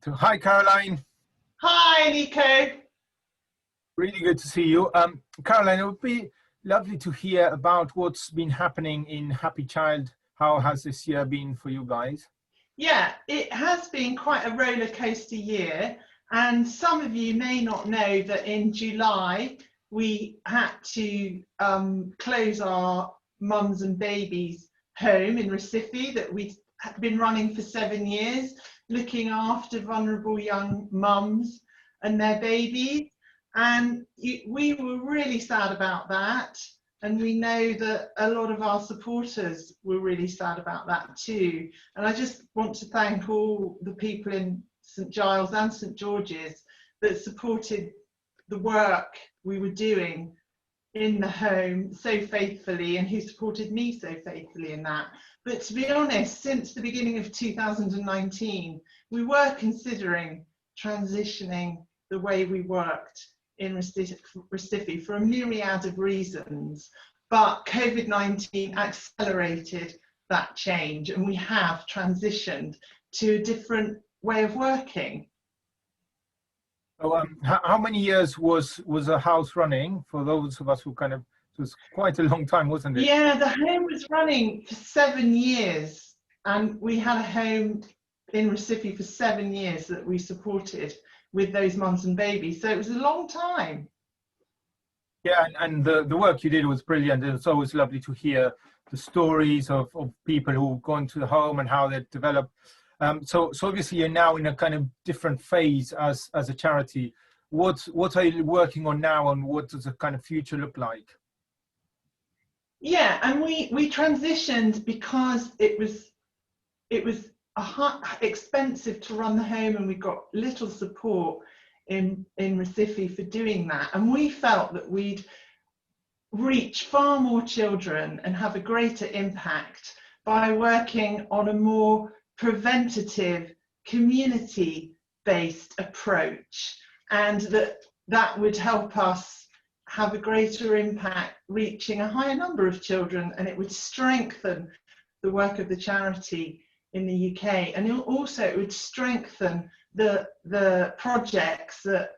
So, hi, Caroline. Hi, Nico. Really good to see you. Caroline, it would be lovely to hear about what's been happening in Happy Child. How has this year been for you guys? Yeah, it has been quite a roller coaster year, and some of you may not know that in July we had to close our mums and babies home in Recife that we'd been running for 7 years, looking after vulnerable young mums and their babies. And we were really sad about that. And we know that a lot of our supporters were really sad about that too. And I just want to thank all the people in St Giles and St George's that supported the work we were doing in the home so faithfully, and who supported me so faithfully in that. But to be honest, since the beginning of 2019, we were considering transitioning the way we worked in Recife for a myriad of reasons, but COVID-19 accelerated that change, and we have transitioned to a different way of working. So, how many years was the house running? For those of us who it was quite a long time, wasn't it? Yeah, the home was running for 7 years, and we had a home in Recife for 7 years that we supported with those mums and babies. So it was a long time. Yeah, and the work you did was brilliant. And it's always lovely to hear the stories of people who've gone to the home and how they've developed. So obviously you're now in a kind of different phase as a charity. What are you working on now, and what does the kind of future look like? Yeah, and we transitioned because it was expensive to run the home, and we got little support in Recife for doing that. And we felt that we'd reach far more children and have a greater impact by working on a more preventative, community-based approach, and that would help us have a greater impact, reaching a higher number of children, and it would strengthen the work of the charity in the UK. And it would strengthen the projects that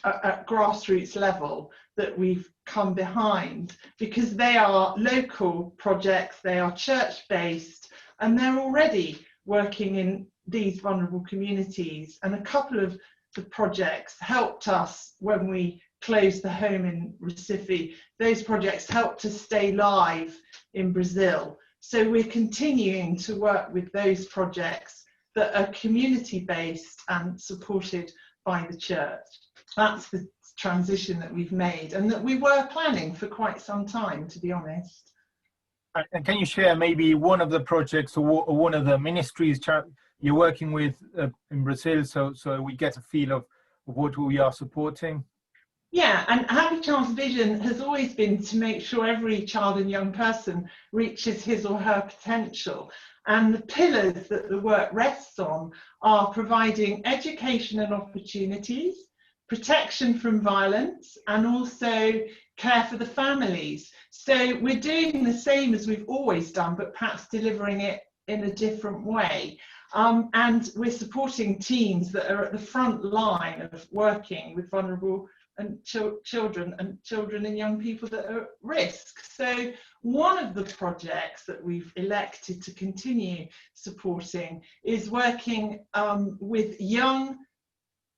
at grassroots level that we've come behind, because they are local projects, they are church-based, and they're already working in these vulnerable communities. And a couple of the projects helped us when we closed the home in Recife. Those projects helped us stay live in Brazil. So we're continuing to work with those projects that are community-based and supported by the church. That's the transition that we've made, and that we were planning for quite some time, to be honest. And can you share maybe one of the projects or one of the ministries you're working with in Brazil, so we get a feel of what we are supporting? Yeah, and Happy Child's vision has always been to make sure every child and young person reaches his or her potential. And the pillars that the work rests on are providing education and opportunities, protection from violence, and also care for the families. So we're doing the same as we've always done, but perhaps delivering it in a different way. And we're supporting teams that are at the front line of working with vulnerable and children and young people that are at risk. So one of the projects that we've elected to continue supporting is working with young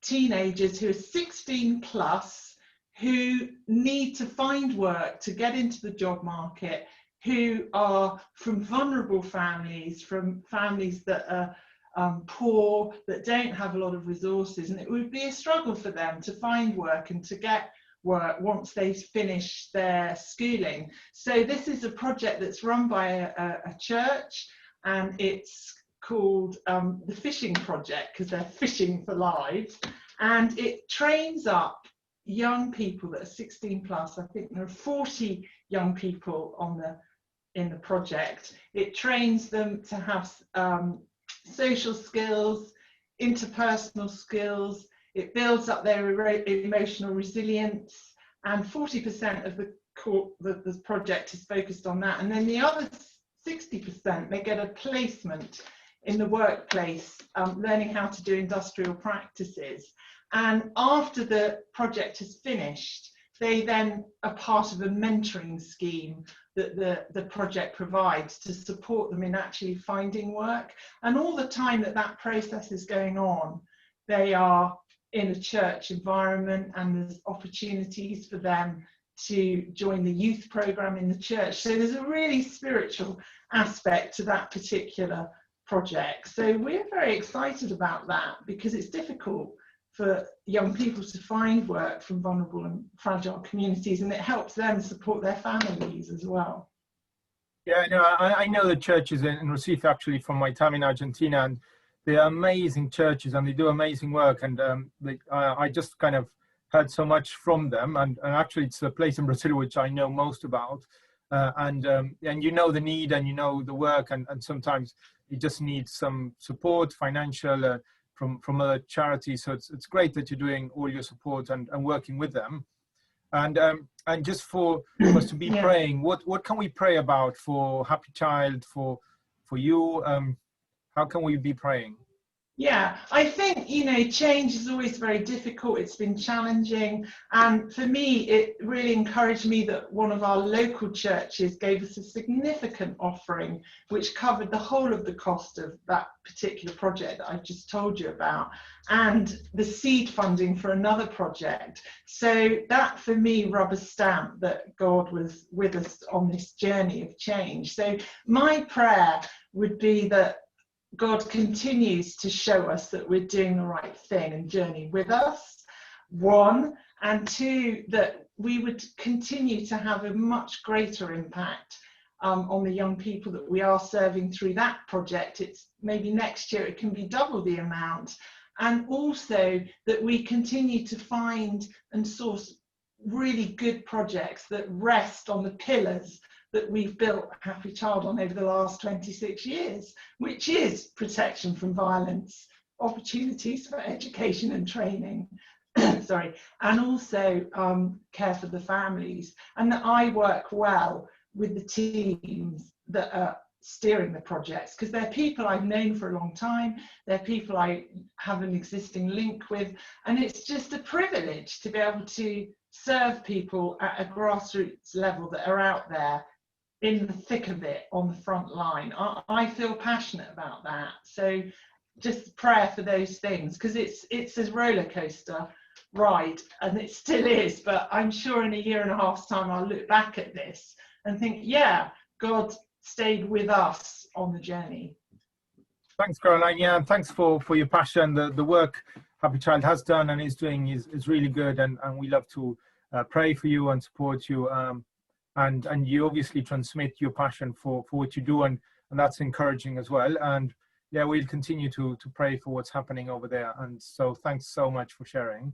teenagers who are 16 plus, who need to find work to get into the job market, who are from vulnerable families, from families that are poor, that don't have a lot of resources, and it would be a struggle for them to find work and to get work once they finish their schooling. So this is a project that's run by a church, and it's called the Fishing Project, because they're fishing for lives, and it trains up young people that are 16 plus. I think there are 40 young people in the project. It trains them to have social skills, interpersonal skills. It builds up their emotional resilience, and 40% of the project is focused on that. And then the other 60%, they get a placement in the workplace, learning how to do industrial practices. And after the project is finished, they then are part of a mentoring scheme that the project provides to support them in actually finding work. And all the time that that process is going on, they are in a church environment, and there's opportunities for them to join the youth program in the church. So there's a really spiritual aspect to that particular project. So we're very excited about that, because it's difficult for young people to find work from vulnerable and fragile communities, and it helps them support their families as well. Yeah, no, I know the churches in Recife, actually, from my time in Argentina, and they're amazing churches and they do amazing work. And I just kind of heard so much from them, and actually it's a place in Brazil which I know most about, and you know the need, and you know the work, and sometimes you just need some support, financial, from other charities. So it's great that you're doing all your support and working with them. And just for us to be praying, what can we pray about for Happy Child, for you? How can we be praying? Yeah, I think, you know, change is always very difficult. It's been challenging. And for me, it really encouraged me that one of our local churches gave us a significant offering, which covered the whole of the cost of that particular project that I've just told you about, and the seed funding for another project. So that, for me, rubber stamp that God was with us on this journey of change. So my prayer would be that God continues to show us that we're doing the right thing and journey with us, one, and two, that we would continue to have a much greater impact on the young people that we are serving through that project. It's maybe next year it can be double the amount, and also that we continue to find and source really good projects that rest on the pillars that we've built Happy Child on over the last 26 years, which is protection from violence, opportunities for education and training, sorry, and also care for the families. And that I work well with the teams that are steering the projects, because they're people I've known for a long time, they're people I have an existing link with, and it's just a privilege to be able to serve people at a grassroots level that are out there in the thick of it, on the front line. I feel passionate about that. So just prayer for those things, because it's a roller coaster ride, and it still is, but I'm sure in a year and a half's time I'll look back at this and think, yeah, God stayed with us on the journey. Thanks, Caroline. Yeah, and thanks for your passion. The work Happy Child has done and is doing is really good, and we love to pray for you and support you. And you obviously transmit your passion for what you do, and that's encouraging as well. And yeah, we'll continue to pray for what's happening over there. And so thanks so much for sharing.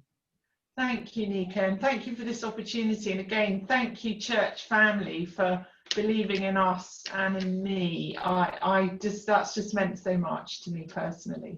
Thank you, Nika, and thank you for this opportunity. And again, thank you, church family, for believing in us and in me. That's just meant so much to me personally.